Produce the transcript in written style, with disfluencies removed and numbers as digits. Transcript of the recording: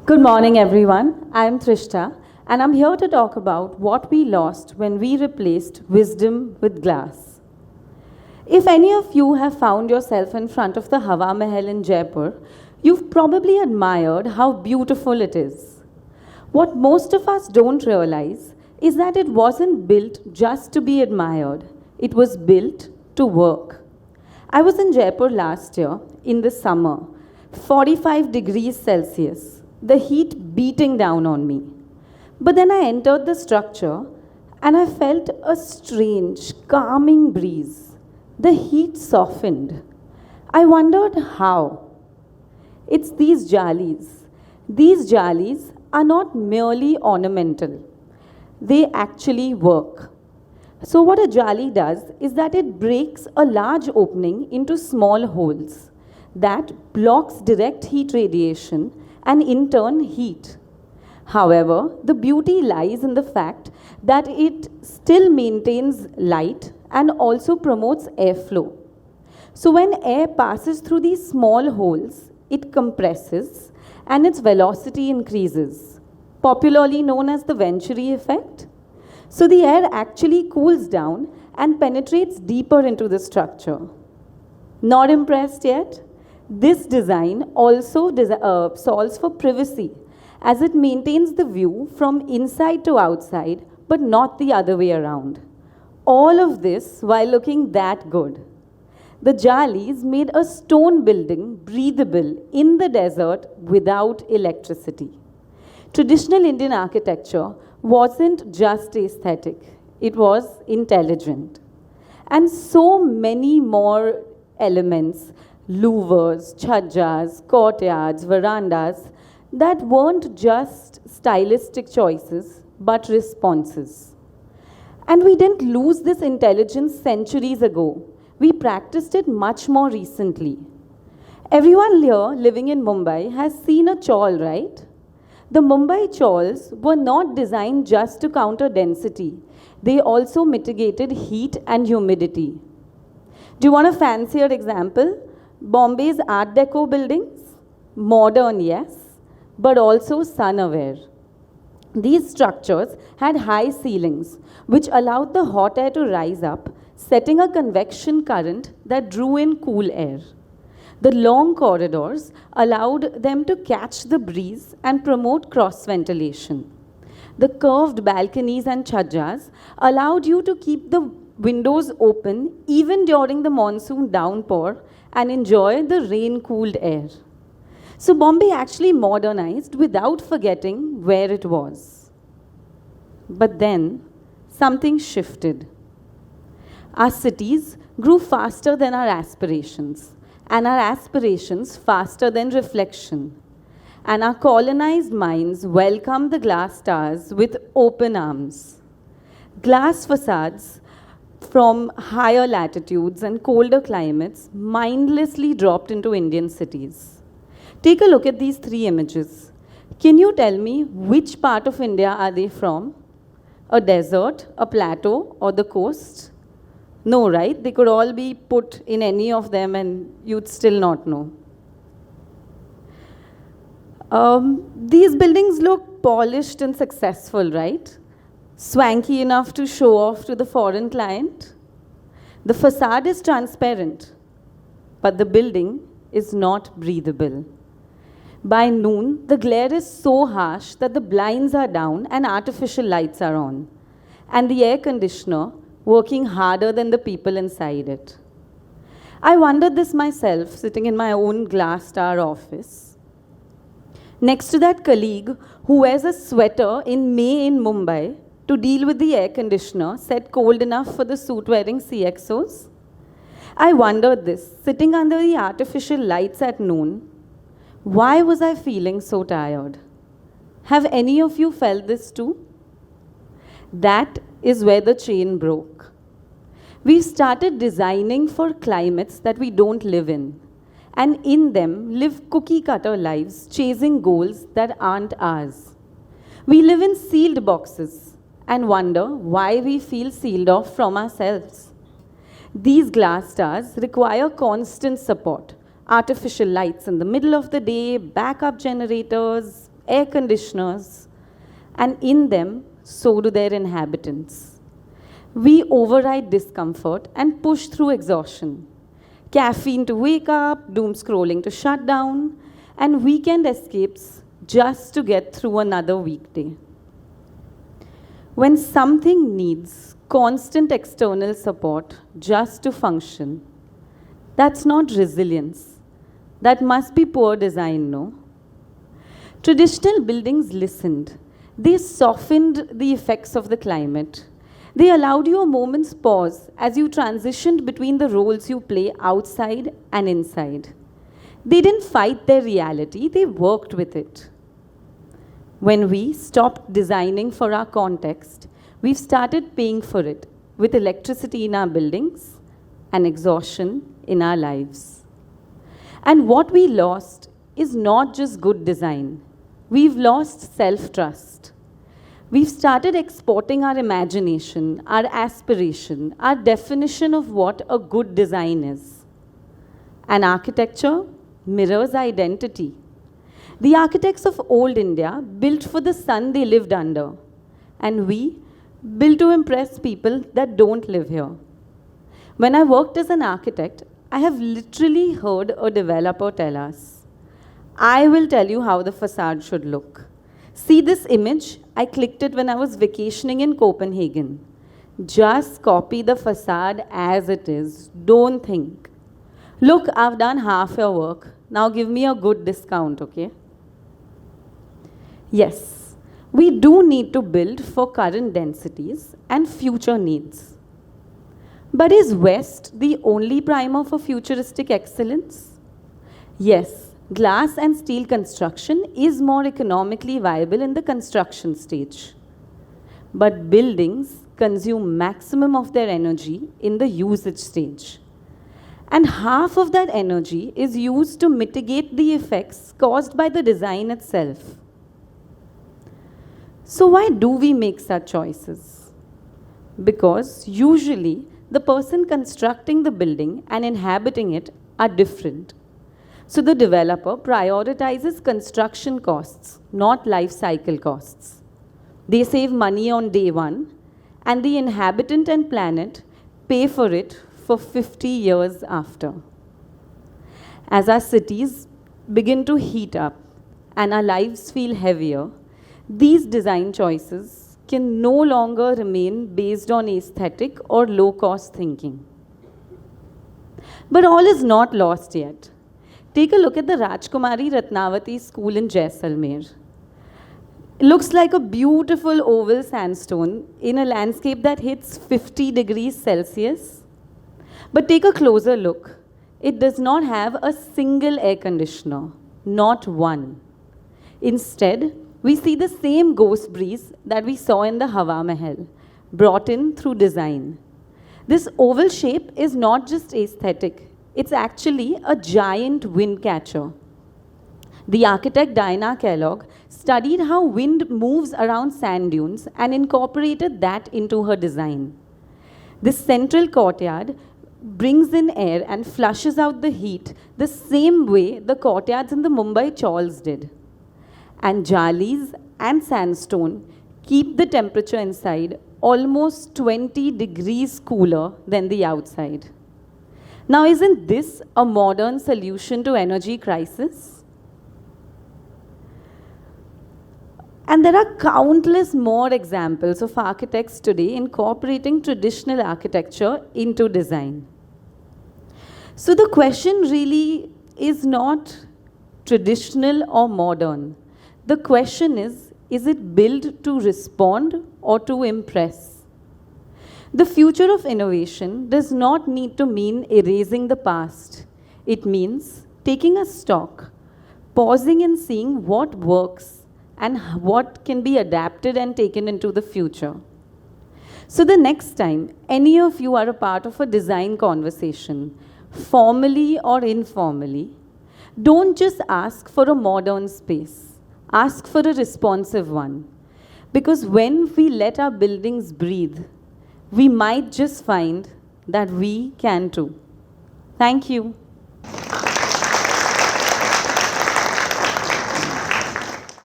Good morning, everyone. I am Trishta, and I'm here to talk about what we lost when we replaced wisdom with glass. If any of you have found yourself in front of the Hawa Mahal in Jaipur, you've probably admired how beautiful it is. What most of us don't realize is that it wasn't built just to be admired, it was built to work. I was in Jaipur last year in the summer, 45 degrees Celsius, the heat beating down on me. But then I entered the structure and I felt a strange, calming breeze. The heat softened. I wondered how. It's these jalis. These jalis are not merely ornamental, they actually work. So, what a jali does is that it breaks a large opening into small holes that blocks direct heat radiation and in turn heat. However, the beauty lies in the fact that it still maintains light and also promotes airflow. So, when air passes through these small holes, it compresses and its velocity increases, popularly known as the Venturi effect. So the air actually cools down and penetrates deeper into the structure. Not impressed yet? This design also solves for privacy as it maintains the view from inside to outside but not the other way around. All of this while looking that good. The jalis made a stone building breathable in the desert without electricity. Traditional Indian architecture wasn't just aesthetic, it was intelligent. And so many more elements, louvers, chhajjas, courtyards, verandas, that weren't just stylistic choices, but responses. And we didn't lose this intelligence centuries ago. We practiced it much more recently. Everyone here living in Mumbai has seen a chawl, right? The Mumbai chawls were not designed just to counter density. They also mitigated heat and humidity. Do you want a fancier example? Bombay's Art Deco buildings? Modern, yes, but also sun-aware. These structures had high ceilings, which allowed the hot air to rise up, setting a convection current that drew in cool air. The long corridors allowed them to catch the breeze and promote cross ventilation. The curved balconies and chhajjas allowed you to keep the windows open even during the monsoon downpour and enjoy the rain-cooled air. So Bombay actually modernized without forgetting where it was. But then something shifted. Our cities grew faster than our aspirations, and our aspirations faster than reflection. And our colonized minds welcomed the glass towers with open arms. Glass facades from higher latitudes and colder climates mindlessly dropped into Indian cities. Take a look at these three images. Can you tell me which part of India are they from? A desert, a plateau, or the coast? No, right? They could all be put in any of them and you'd still not know. These buildings look polished and successful, right? Swanky enough to show off to the foreign client. The facade is transparent, but the building is not breathable. By noon, the glare is so harsh that the blinds are down and artificial lights are on, and the air conditioner working harder than the people inside it. I wondered this myself, sitting in my own glass tower office. Next to that colleague who wears a sweater in May in Mumbai to deal with the air conditioner set cold enough for the suit-wearing CXOs. I wondered this, sitting under the artificial lights at noon, why was I feeling so tired? Have any of you felt this too? That is where the chain broke. We've started designing for climates that we don't live in, and in them live cookie-cutter lives chasing goals that aren't ours. We live in sealed boxes and wonder why we feel sealed off from ourselves. These glass towers require constant support, artificial lights in the middle of the day, backup generators, air conditioners, and in them, so do their inhabitants. We override discomfort and push through exhaustion. Caffeine to wake up, doom scrolling to shut down, and weekend escapes just to get through another weekday. When something needs constant external support just to function, that's not resilience. That must be poor design, no? Traditional buildings listened. They softened the effects of the climate. They allowed you a moment's pause as you transitioned between the roles you play outside and inside. They didn't fight their reality, they worked with it. When we stopped designing for our context, we've started paying for it with electricity in our buildings and exhaustion in our lives. And what we lost is not just good design. We've lost self-trust. We've started exporting our imagination, our aspiration, our definition of what a good design is. And architecture mirrors identity. The architects of old India built for the sun they lived under, and we build to impress people that don't live here. When I worked as an architect, I have literally heard a developer tell us, I will tell you how the facade should look. See this image? I clicked it when I was vacationing in Copenhagen. Just copy the facade as it is. Don't think. Look, I've done half your work. Now give me a good discount, okay? Yes, we do need to build for current densities and future needs. But is West the only primer for futuristic excellence? Yes, glass and steel construction is more economically viable in the construction stage. But buildings consume maximum of their energy in the usage stage. And half of that energy is used to mitigate the effects caused by the design itself. So why do we make such choices? Because usually the person constructing the building and inhabiting it are different. So the developer prioritizes construction costs, not life cycle costs. They save money on day one, and the inhabitant and planet pay for it for 50 years after. As our cities begin to heat up and our lives feel heavier, these design choices can no longer remain based on aesthetic or low-cost thinking. But all is not lost yet. Take a look at the Rajkumari Ratnavati School in Jaisalmer. It looks like a beautiful oval sandstone in a landscape that hits 50 degrees Celsius. But take a closer look. It does not have a single air conditioner, not one. Instead, we see the same ghost breeze that we saw in the Hawa Mahal, brought in through design. This oval shape is not just aesthetic, it's actually a giant wind catcher. The architect Diana Kellogg studied how wind moves around sand dunes and incorporated that into her design. This central courtyard brings in air and flushes out the heat the same way the courtyards in the Mumbai chawls did. And jalis and sandstone keep the temperature inside almost 20 degrees cooler than the outside. Now, isn't this a modern solution to energy crisis? And there are countless more examples of architects today incorporating traditional architecture into design. So the question really is not traditional or modern. The question is it built to respond or to impress? The future of innovation does not need to mean erasing the past. It means taking a stock, pausing and seeing what works and what can be adapted and taken into the future. So the next time any of you are a part of a design conversation, formally or informally, don't just ask for a modern space. Ask for a responsive one. Because when we let our buildings breathe, we might just find that we can too. Thank you.